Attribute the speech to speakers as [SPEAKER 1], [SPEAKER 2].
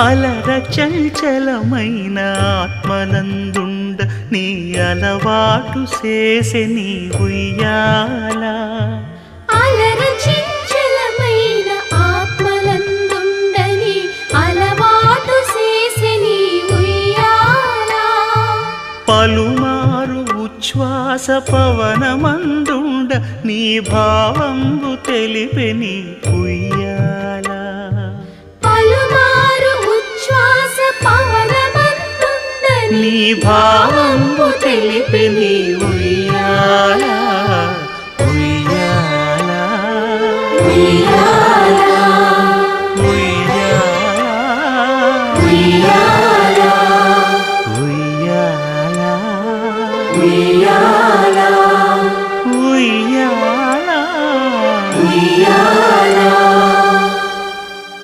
[SPEAKER 1] అలర చంచలమైన ఆత్మనందుండ నీ అలవాటు చేసే నీ ఉయ్యాల
[SPEAKER 2] అలర చంచలమైన ఆత్మలందుండని అలవాటు చేసే నీ ఉయ్యాల
[SPEAKER 1] పలుమారు ఉచ్ఛ్వాస పవనమందుండ నీ భావంబు తెలిపే నీ ఉయ్యాల
[SPEAKER 2] పలుమారు ఉచ్ఛ్వాస పవనమందుండని
[SPEAKER 1] నీ భావంబు తెలిపే నీ